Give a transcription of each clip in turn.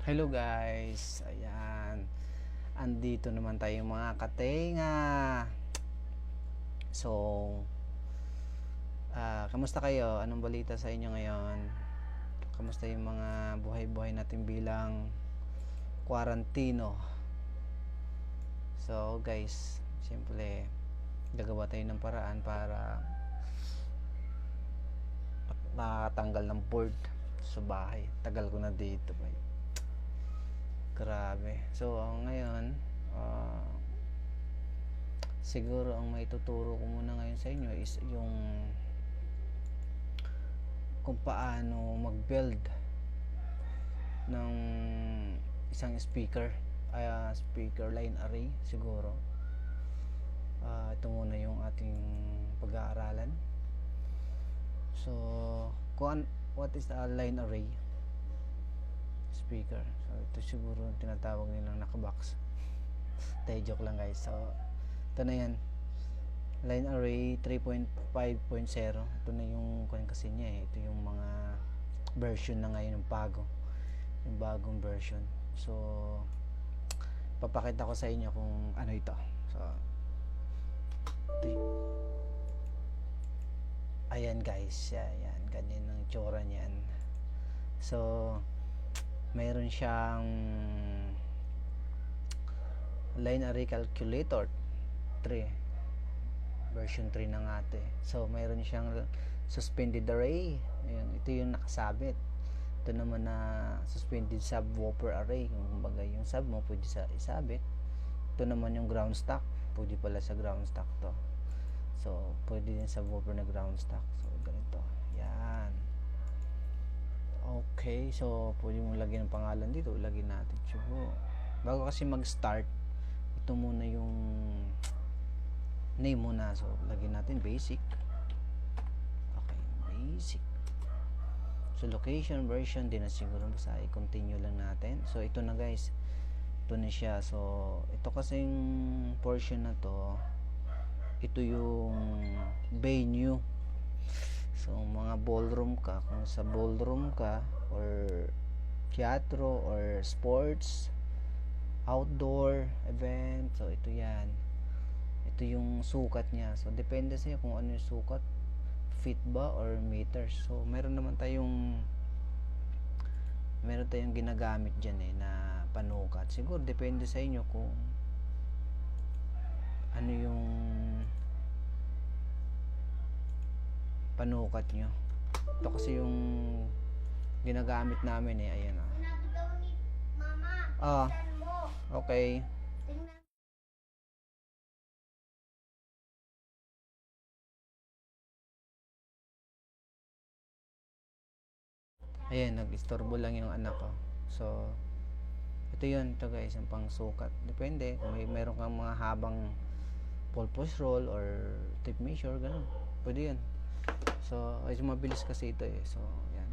Hello guys, ayan, andito naman tayo mga katenga. So, kamusta kayo? Anong balita sa inyo ngayon? Kamusta yung mga buhay-buhay natin bilang kwarantino? So guys, siyempre gagawa tayo ng paraan para makakatanggal ng board sa bahay. Tagal ko na dito, boy. Grabe. So, ngayon, siguro ang maituturo ko muna ngayon sa inyo is yung kung paano mag-build ng isang speaker line array siguro. Ito muna yung ating pag-aaralan. So, what is a line array speaker? So, ito siguro yung tinatawag nilang nakabox. Tay, joke lang guys. So, ito na yan, line array 3.5.0. ito na yung kasi niya ito yung mga version na ngayon yung bagong version. So, papakita ko sa inyo kung ano ito. So, ayan guys, ayan, ganyan ang itsura niyan. So, mayroon siyang line array calculator 3, version 3 na nga ito. So, mayroon siyang suspended array. Ayan, ito yung nakasabit. Ito naman na suspended subwoofer array. Kumbaga yung sub mo pwede isabit. Ito naman yung ground stock. Pwede pala sa ground stock to. So, pwede din subwoofer na ground stock. So, ganito. Yan. Okay. So, pwede mong lagyan ng pangalan dito. Lagyan natin. Siguro. Bago kasi mag-start, ito muna yung name muna. So, lagyan natin basic. Okay. Basic. So, location, version, din na siguro. Basta i-continue lang natin. So, ito na guys. Ito na siya. So, ito kasing portion na to, ito yung venue. So, mga ballroom ka. Kung sa ballroom ka, or teatro, or sports, outdoor event. So, ito yan. Ito yung sukat niya. So, depende sa'yo kung ano yung sukat. Feet ba or meters. So, meron tayong ginagamit dyan na panukat. Siguro depende sa inyo kung ano yung panukat nyo. Ito kasi yung ginagamit namin ayan ni Mama. Okay. Ayan, nag-istorbo lang yung anak ko. So, ito yun. Ito guys, yung pang sukat. Depende. Kung meron kang mga habang pulpose roll or tape measure, ganun. Pwede yun. So, ay mabilis kasi ito So, ayan.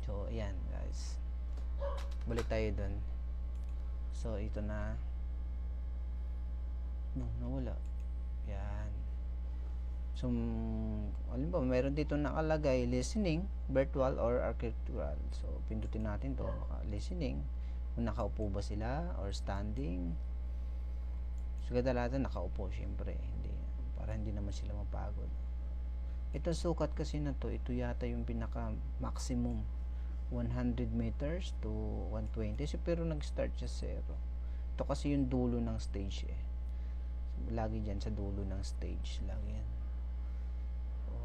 So, ayan guys. Balik tayo dun. So, ito na. Nawala. Ayan. So, halimbawa, meron dito nakalagay listening, virtual or architectural. So, pindutin natin to. Listening. Kung nakaupo ba sila or standing. So, kadalasan nakaupo, syempre. Para hindi naman sila mapagod. Ito sukat kasi na to, ito yata yung pinaka maximum 100 meters to 120. So, pero nag-start siya 0. Ito kasi yung dulo ng stage So, lagi dyan sa dulo ng stage. Lagi yan.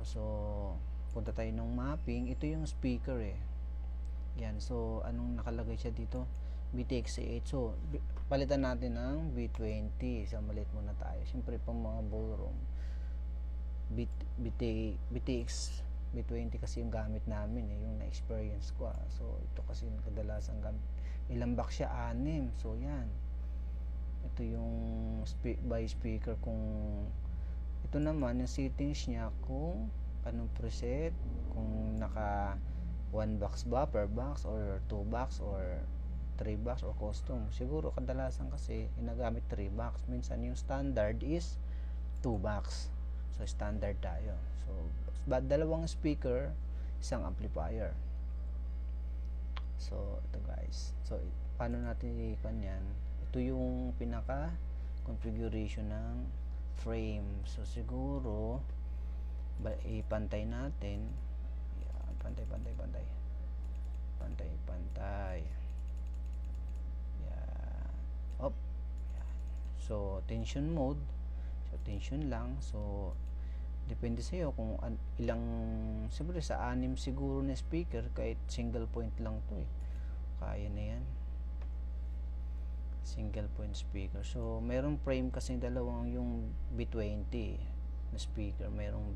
So, punta tayo ng mapping. Ito yung speaker Yan. So, anong nakalagay siya dito? BTX8. So, palitan natin ng B20. So, malit muna tayo. Siyempre, pang mga ballroom. BTX B20 kasi yung gamit namin yung na-experience ko So, ito kasi yung kadalasan gamit. Ilang box siya? 6. So, yan. Ito yung by speaker kung ito naman yung settings niya kung anong preset, kung naka 1 box ba per box or 2 box or 3 box or custom. Siguro kadalasan kasi ginagamit 3 box. Minsan yung standard is 2 box. So standard tayo. So dalawang speaker, isang amplifier. So ito guys. So paano natin i-con yan? Ito yung pinaka configuration ng frame. So siguro ipantay natin. Yan, pantay. Yan. Op. Yan. So tension mode. So tension lang. So depende sa iyo kung ilang, siguro sa 6 siguro na speaker, kahit single point lang to kaya na yan, single point speaker. So merong frame kasi dalawang, yung B20 na speaker, merong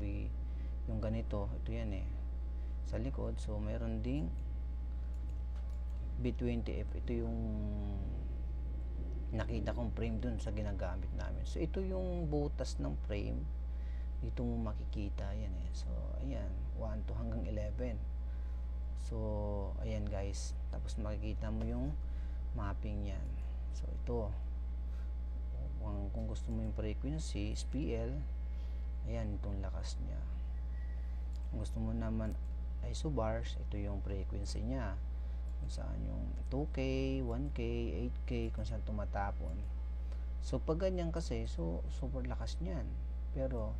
yung ganito, ito yan sa likod. So meron ding B20F, ito yung nakita kong frame dun sa ginagamit namin. So ito yung butas ng frame, dito mo makikita yan So ayan, 1 to hanggang 11. So ayan guys, tapos makikita mo yung mapping yan. So ito, kung gusto mo yung frequency SPL, ayan itong lakas niya. Kung gusto mo naman isobars, ito yung frequency niya, kung saan yung 2K, 1K, 8K, kung saan tumatapon. So pag ganyan kasi, so super lakas niyan. Pero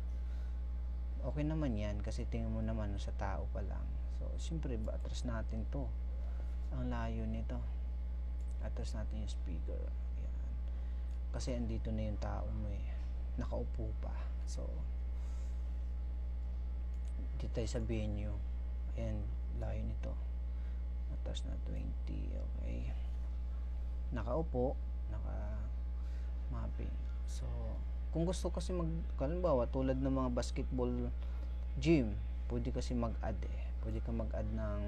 okay naman yan, kasi tingnan mo naman sa tao pa lang. So siyempre atras natin to, ang layo nito, atras natin yung speaker. Yan. Kasi andito na yung tao mo nakaupo pa. So dito tayo sa venue. Ayan, layo nito, atras na 20. Okay, nakaupo, mapping. So kung gusto kasi halimbawa tulad ng mga basketball gym, pwede kasi mag-add pwede ka mag-add ng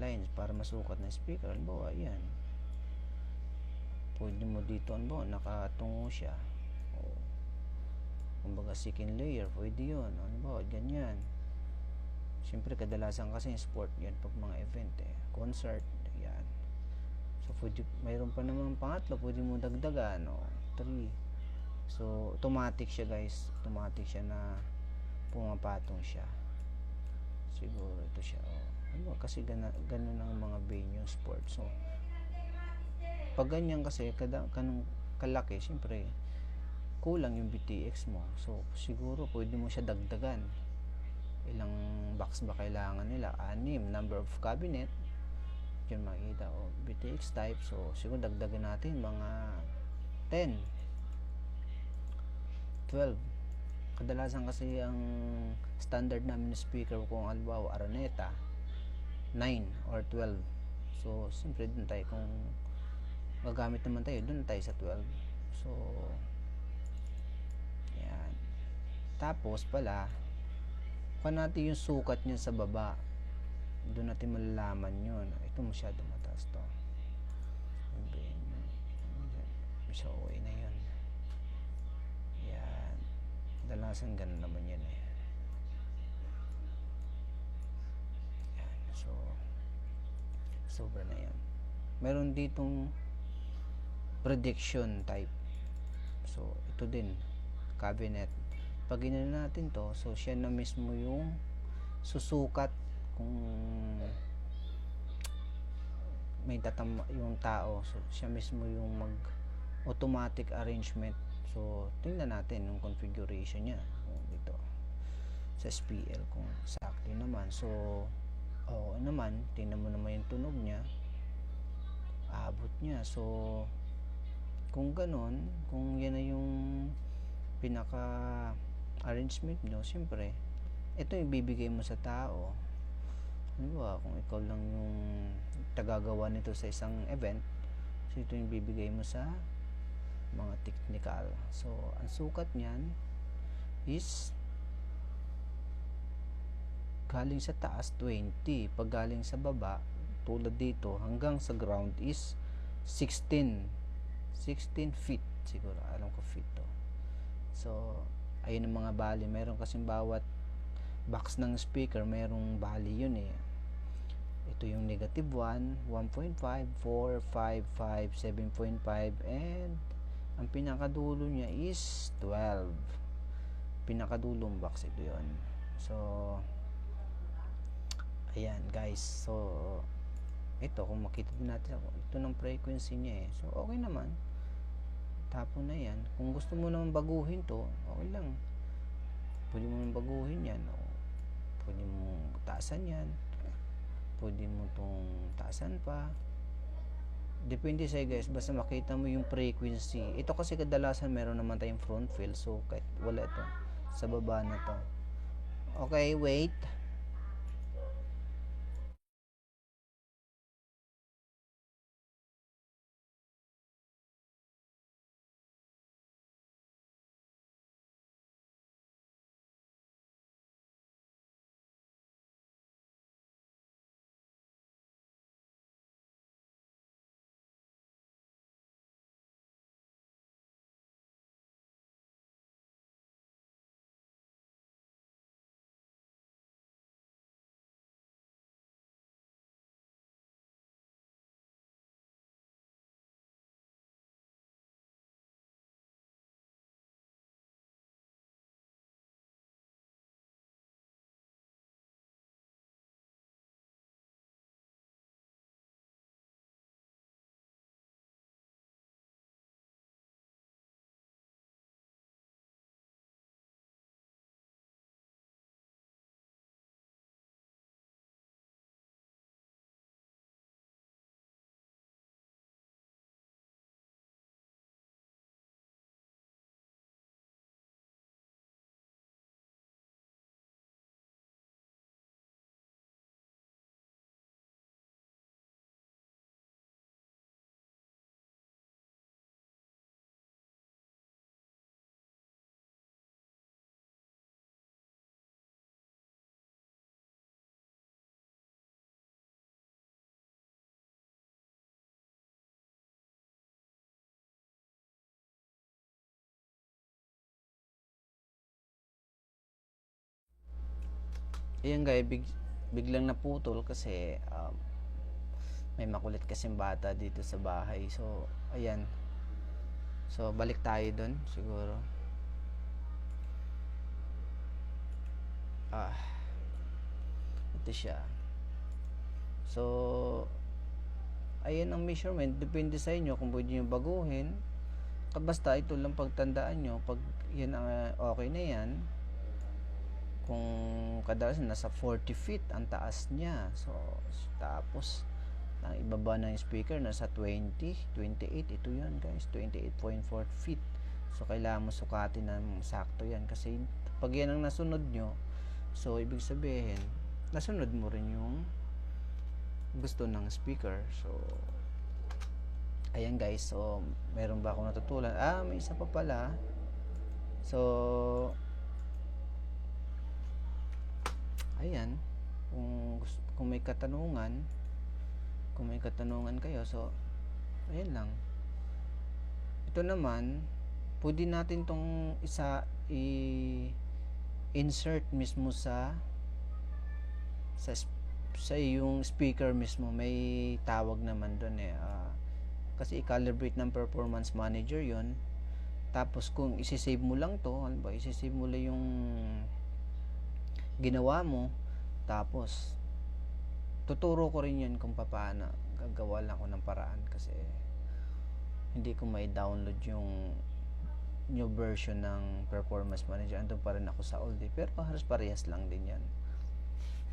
lines para masukat na speaker. Halimbawa yan, pwede mo dito, halimbawa nakatungo siya, kumbaga second layer, pwede yun. Halimbawa ganyan. Siyempre kadalasan kasi sport yan pag mga event concert, yan. So pwede, mayroon pa naman pangatlo, pwede mo dagdagan 3. So automatic siya guys, automatic siya na pumapatong siya. Siguro ito siya kasi ganun ang mga venue sport. So pag ganyan kasi kanong kalaki, siyempre kulang yung BTX mo. So siguro pwede mo siya dagdagan. Ilang box ba kailangan nila? 6, number of cabinet, yun makikita BTX type. So siguro dagdagan natin mga 10, 12. Kadalasan kasi ang standard namin na speaker, kung halimbawa Araneta, 9 or 12. So siyempre dun tayo, kung gagamit naman tayo, dun tayo sa 12. So yan. Tapos pala, kung natin yung sukat niya sa baba, doon natin malalaman yun. Ito masyado mataas to, so okay na yun. Yan, dalasan ganun naman yan yan. So sobra na yan. Meron ditong prediction type. So ito din, cabinet. Pag ginano natin to, so siya na mismo yung susukat kung may tatama yung tao. So siya mismo yung mag automatic arrangement. So tingnan natin yung configuration niya dito sa SPL kung sakto naman. So naman, tingnan mo naman yung tunog niya, abot niya. So kung ganon, kung yan na yung pinaka arrangement nyo, siyempre ito yung bibigay mo sa tao. Diba, kung ikaw lang yung tagagawa nito sa isang event, so ito yung bibigay mo sa mga technical. So ang sukat niyan is galing sa taas 20, pag galing sa baba tulad dito hanggang sa ground is 16 feet siguro, alam ko feet to. So ayun ang mga bali. Meron kasing bawat box ng speaker merong bali yun Ito yung negative 1, 1.5, 4, 5, 5, 7.5, and ang pinakadulo niya is 12. pinakadulong box, ito yun. So ayan guys, so ito kung makita din natin ito ng frequency niya so okay naman, tapon na yan. Kung gusto mo naman baguhin to, okay lang, pwede mo naman baguhin yan, pwede mo taasan yan, pwede mo tong taasan pa, depende sa'yo guys, basta makita mo yung frequency. Ito kasi kadalasan meron naman tayong front fill, so kahit wala ito, sa baba na to. Okay, wait. Ayan guys, biglang naputol kasi may makulit kasing bata dito sa bahay. So ayan, so balik tayo dun siguro. Ito siya. So ayan ang measurement, depende sa inyo kung pwede nyo baguhin. Basta ito lang pagtandaan nyo, pag yan ang okay na yan, kung kadalasan nasa 40 feet ang taas niya, so tapos ang ibaba ng speaker nasa 20, 28, ito yan guys, 28.4 feet. So kailangan mo sukatin ng sakto yan, kasi pag yan ang nasunod nyo, so ibig sabihin nasunod mo rin yung gusto ng speaker. So ayan guys, so meron ba akong natutulan? May isa pa pala. So ayan, kung may katanungan kayo, so ayan lang. Ito naman, pwede natin tong insert mismo sa yung speaker mismo. May tawag naman doon kasi i-calibrate ng performance manager yon. Tapos kung isi-save mo lang to, ano ba, isi-save mo lang yung ginawa mo, tapos tuturo ko rin yun kung paano. Gagawa lang ako ng paraan kasi hindi ko may download yung new version ng performance manager. Andun pa rin ako sa old pero halos parehas lang din yan.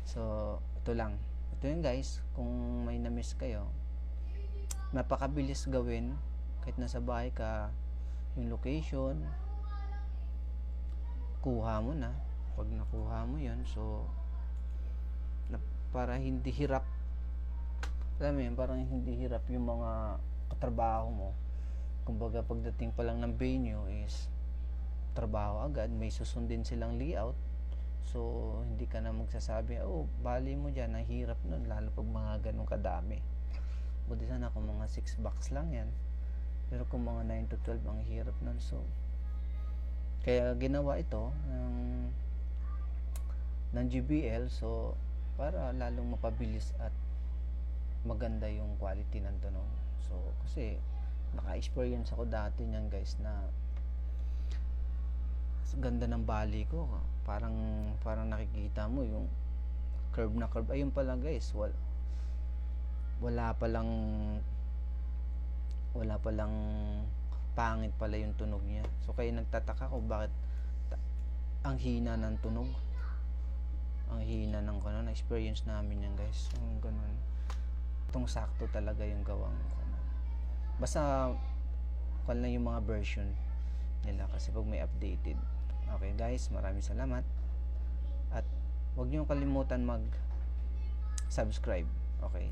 So ito lang, ito yun guys. Kung may na-miss kayo, napakabilis gawin kahit nasa bahay ka. Yung location kuha mo na. Pag nakuha mo yun, so para hindi hirap, alam mo yun, parang hindi hirap yung mga katrabaho mo. Kumbaga pagdating pa lang ng venue is trabaho agad, may susundin silang layout, so hindi ka na magsasabi bali mo dyan, ang hirap nun, lalo pag mga ganun kadami. Buti sana kung mga 6 box lang yan, pero kung mga 9 to 12 ang hirap nun. So kaya ginawa ito ng JBL, so para lalong mapabilis at maganda yung quality ng tunog. So kasi naka-experience ako dati niyan guys, na ganda ng bali ko. Parang nakikita mo yung curve na curve. Ayun pala guys, wala palang pangit pala yung tunog niya. So kayo nagtataka ko bakit ang hina ng tunog. Ang hina ng kanon, experience namin yan guys. Yung ganun. Itong sakto talaga yung gawang kanon. Basta kung lang yung mga version nila kasi pag may updated. Okay guys, maraming salamat. At huwag niyo kalimutan mag-subscribe. Okay?